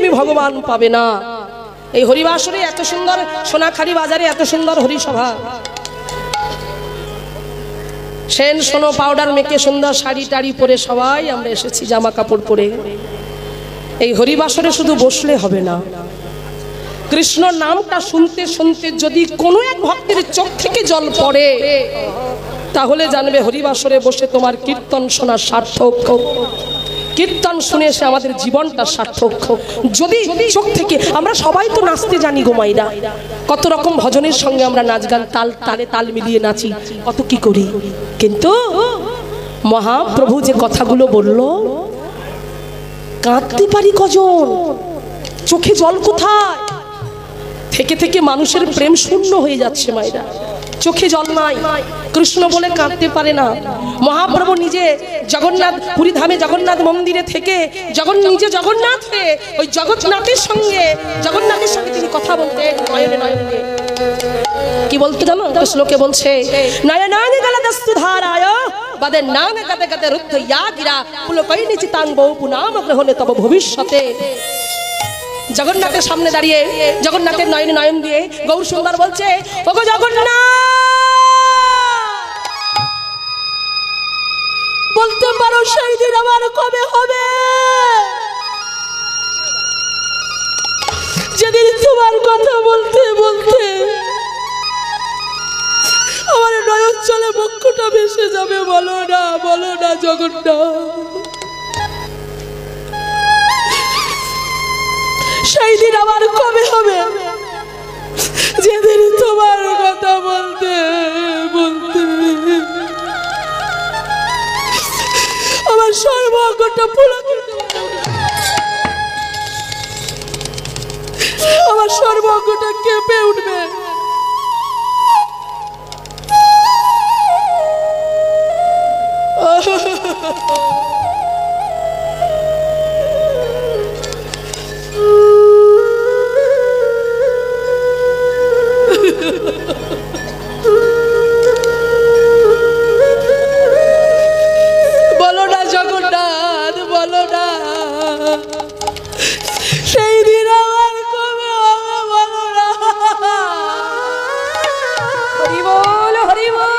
তুমি ভগবান পাবে না। এই হরিবাসরে এত সুন্দর সোনাখালি বাজারে এত সুন্দর হরিসভা, সেন সোনো পাউডার মেখে সুন্দর শাড়ি টাড়ি পরে সবাই আমরা এসেছি জামা কাপড় পরে। এই হরিবাসরে শুধু বসলে হবে না, কৃষ্ণ নামটা শুনতে শুনতে যদি কোনো এক ভক্তের চোখ থেকে জল পড়ে তাহলে জানবে হরিবাসরে বসে তোমার কীর্তন শোনা সার্থক, কীর্তন শুনে এসে আমাদের জীবনটা সার্থক। যদি চোখ থেকে, আমরা সবাই তো নাচতে জানি গো মাইরা, কত রকম ভজনের সঙ্গে আমরা নাচ গান তালে তাল মিলিয়ে নাচি, কত কি করি, কিন্তু মহাপ্রভু যে কথাগুলো বলল, কাঁদতে পারি কজন, চোখে জল কোথায়, থেকে থেকে মানুষের প্রেম শূন্য হয়ে যাচ্ছে মায়েরা, চোখে জল নাই, কৃষ্ণ বলে কাঁদতে পারে না। মহাপ্রভু নিজে জগন্নাথ পুরী ধামে জগন্নাথ মন্দিরে থেকে নিজে জগন্নাথ হয়ে ওই জগন্নাথের সঙ্গে তিনি কথা বলতে নয়নে নয়ন দিয়ে কি বলতে জানো, শ্লোকে বলছে নয়নানি গলদস্তু ধারায় বাদে নাঙ্গে গাতে গাতে রুদ্ধ ইয়া গিরা পুলকৈনি চিতাং বহু পুনাম গ্রহণে তব ভবিষ্যতে। জগন্নাথের সামনে দাঁড়িয়ে জগন্নাথের নয়নে নয়ন দিয়ে গৌর সুন্দর বলছে, ওগো জগন্নাথ, বলতে পারো সেই দিন আমার কবে হবে, যেদিন তোমার কথা বলতে বলতে আমার নয়ন চলে বক্ষটা ভেসে যাবে, বলো না জগন্নাথ, সেই দিন আমার কবে হবে, যেদিন তোমার কথা বলতে বলতে আমার সর্বঙ্গটা পুলকিত, আমার সর্বঙ্গটা কেঁপে উঠবে, বলো না জগন্নাথ, বলো না সেই দিন আমার কবে হবে, বলো না। হরি বল, হরি বল।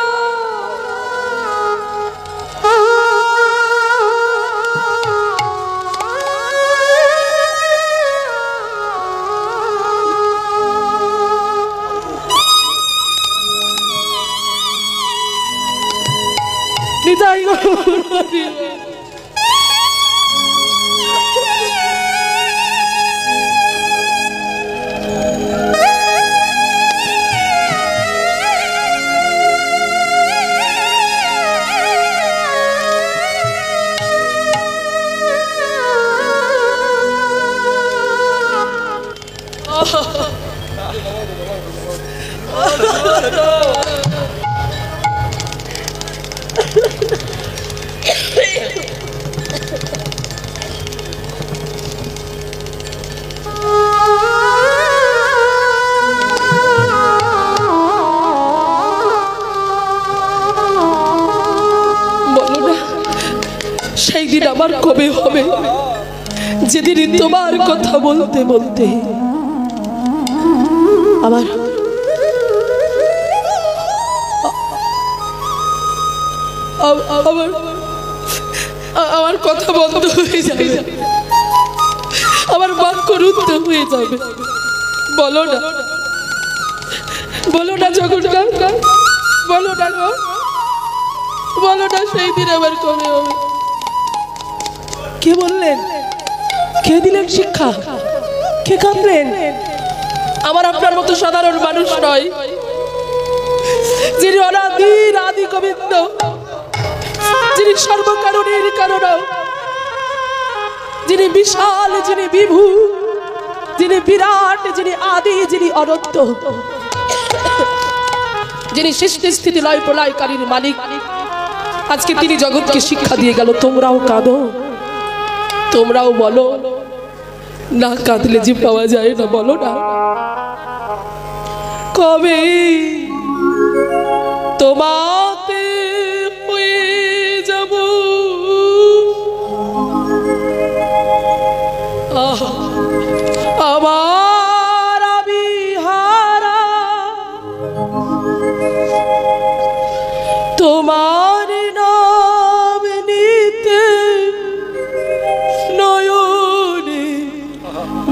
নিতাই সেই দিন আমার কবে হবে, যেদিন তোমার কথা বলতে বলতে আমার আমার কথা বন্ধ হয়ে যাবে, আমার বাক্য রুদ্ধ হয়ে যাবে, বলো না, বলো না জগন্নাথ, বলো না গো, বলো না সেই দিন আমার কবে হবে। কে বললেন, কে দিলেন শিক্ষা, কে কাঁদলেন? আমার আপনার মতো সাধারণ মানুষ নয়, যিনি অনাদির আদি গোবিন্দ, যিনি সর্বকারণের কারণ, যিনি বিশাল, যিনি বিভু, যিনি বিরাট, যিনি আদি, যিনি অনন্ত, যিনি সৃষ্টি স্থিতি লয় প্রলয়কারীর মালিক, আজকে তিনি জগৎকে শিক্ষা দিয়ে গেল। তোমরাও কাঁদো, তোমরাও বলো না, কাঁদলে যে পাওয়া যায় না, বলো না কবে তোমাতে হয়ে যাব।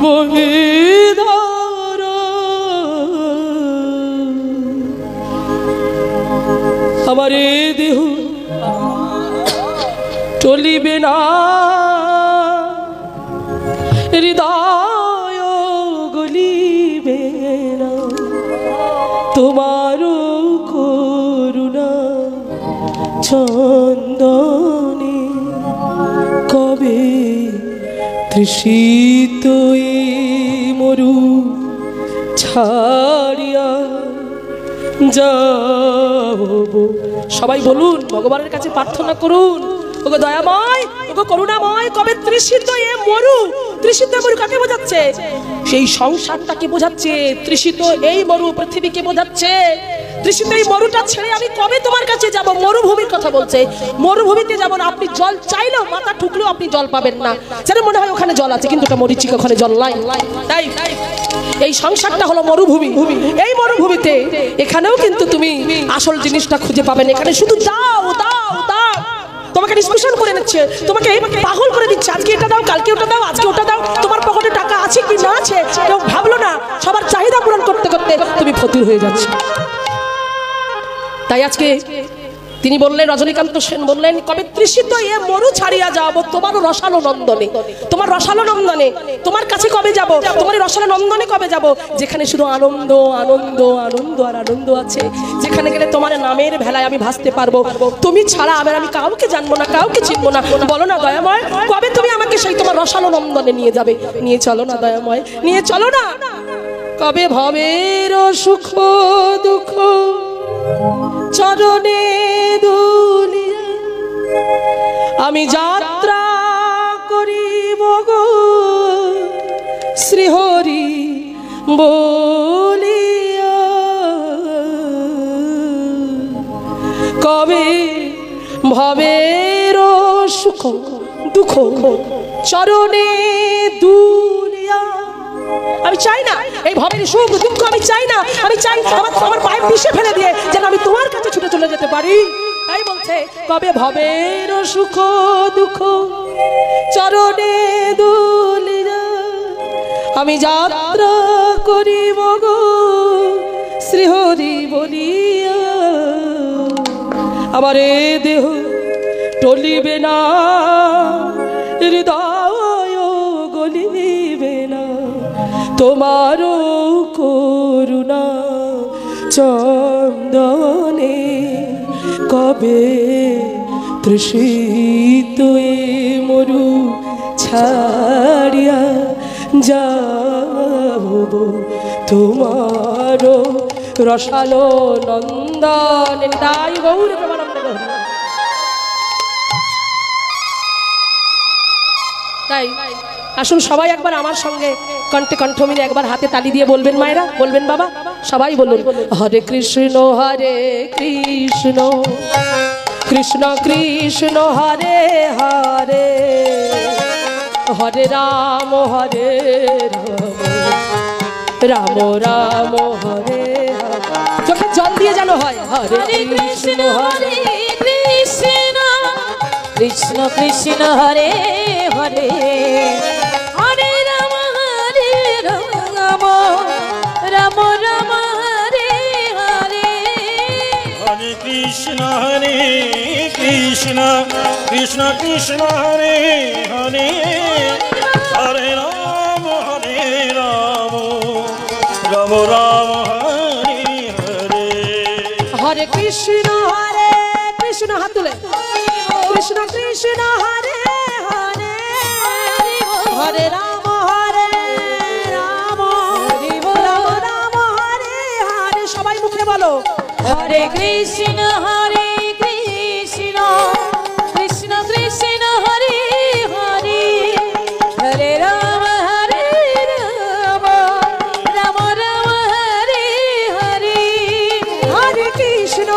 বলিদার আমার দেহ চলিবে না, হৃদয় গলিবে না, তোমার করুণা চন্দনে কবে তৃষিত মরু ছাড়িয়া যাব। সবাই বলুন, ভগবানের কাছে প্রার্থনা করুন, ওগো দয়াময়, ওগো করুণাময়, কবে তৃষিত এ মরু। তৃষিত মরু কাকে বোঝাচ্ছে? সেই সংসারটাকে বোঝাচ্ছে। তৃষিত এই মরু পৃথিবীকে বোঝাচ্ছে। তৃষিত এই মরুটা ছেড়ে আমি কবে তোমার কাছে যাব? মরুভূমির কথা বলছে। মরুভূমিতে যেমন আপনি জল চাইলেও, মাথা ঠুকলেও আপনি জল পাবেন না, যেন মনে হয় ওখানে জল আছে, কিন্তু ওটা মরিচিকা, ওখানে জল নাই। তাই এই সংসারটা হলো মরুভূমি। এই মরুভূমিতে এখানেও কিন্তু তুমি আসল জিনিসটা খুঁজে পাবেন। এখানে শুধু দাও দাও দাও, তোমাকে নিষ্পেষণ করে নিচ্ছে, তোমাকে পাগল করে দিচ্ছে। আজকে এটা দাও, কালকে ওটা দাও, আজকে ওটা দাও। তোমার পকেটে টাকা আছে কি না আছে কেউ ভাবলো না। সবার চাহিদা পূরণ করতে করতে তুমি ফকির হয়ে যাচ্ছে। তাই আজকে তিনি বললেন, রজনীকান্ত সেন বললেন, কবে তৃষিত এ মরু ছাড়িয়া যাব তোমার রসালো নন্দনে। তোমার রসালো নন্দনে, তোমার কাছে কবে যাব? তোমার রসালো নন্দনে কবে যাব? যেখানে শুধু আনন্দ আনন্দ আনন্দ আর আনন্দ আছে, যেখানে গেলে তোমার নামের ভেলায় আমি ভাসতে পারবো। তুমি ছাড়া আমি কাউকে জানবো না, কাউকে চিনবো না। বলো না দয়াময়, কবে তুমি আমাকে সেই তোমার রসালো নন্দনে নিয়ে যাবে? নিয়ে চলো না দয়াময়, নিয়ে চলো না। কবে ভবের সুখ দুঃখ চরণে দুলিয়া আমি যাত্রা করিব গো শ্রীহরি বলিয়া। কবে ভবের সুখ দুঃখ চরণে দুলিয়া। আমি চাই না এই ভবের সুখ দুঃখ, আমি চাই না। আমি চাই আমার পায়ে পিষে ফেলে দিয়ে যেন আমি তোমার কাছে ছুটে চলে যেতে পারি। তাই বলছে, কবে ভবের সুখ দুঃখ চরণে দুলিয়া আমি যাত্রা করিব গো শ্রীহরি বলিয়া। আমার এ দেহ টলিবে না, হৃদয় গলিবে না, তোমার করুণা চন্দনে কবে তৃষিত মরু ছাড়িয়া যাব তোমার রসালো নন্দনে। তাই গৌর প্রেমানন্দ। তাই আসুন সবাই একবার আমার সঙ্গে কণ্ঠে কণ্ঠ মিলে একবার হাতে তালি দিয়ে বলবেন মায়েরা, বলবেন বাবা, সবাই বলুন, হরে কৃষ্ণ কৃষ্ণ কৃষ্ণ কৃষ্ণ হরে হরে, হরে রাম রাম রাম হরে হরে। চোখে জল দিয়ে যেন হয়, হরে কৃষ্ণ কৃষ্ণ কৃষ্ণ কৃষ্ণ হরে হরে, হরে রাম রাম রাম রাম হরে হরে। হরে কৃষ্ণ কৃষ্ণ কৃষ্ণ হরে হরে, হরে রাম রাম রাম হরে হরে। হরে কৃষ্ণ হাত তুলে, কৃষ্ণ কৃষ্ণ হরে হরে, হরে রাম রাম রাম হরে হরে। সবাই মুখে বলো, হরে কৃষ্ণ কৃষ্ণ কৃষ্ণ কৃষ্ণ হরে হরে, হরে রাম রাম রাম হরে হরে। হরে কৃষ্ণ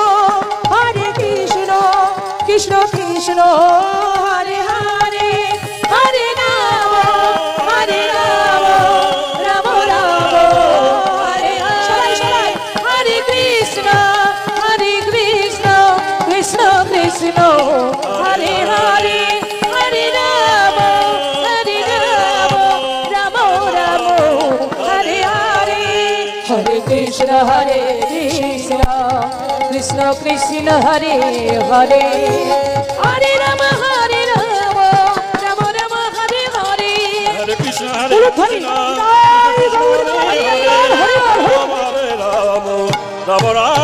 কৃষ্ণ কৃষ্ণ হরে হরে, হরে রাম রাম রাম হরে হরে। সবাই হরে কৃষ্ণ কৃষ্ণ কৃষ্ণ হরে হরে, হরে রাম রাম রাম কৃষ্ণ হরে কৃষ্ণ কৃষ্ণ কৃষ্ণ হরে হরে হরে রাম রাম রাম হরে হরে হরে কৃষ্ণ হরে বলো ধরি কৃষ্ণ জয় গৌর হরি হরি হরি হরি রাম রাম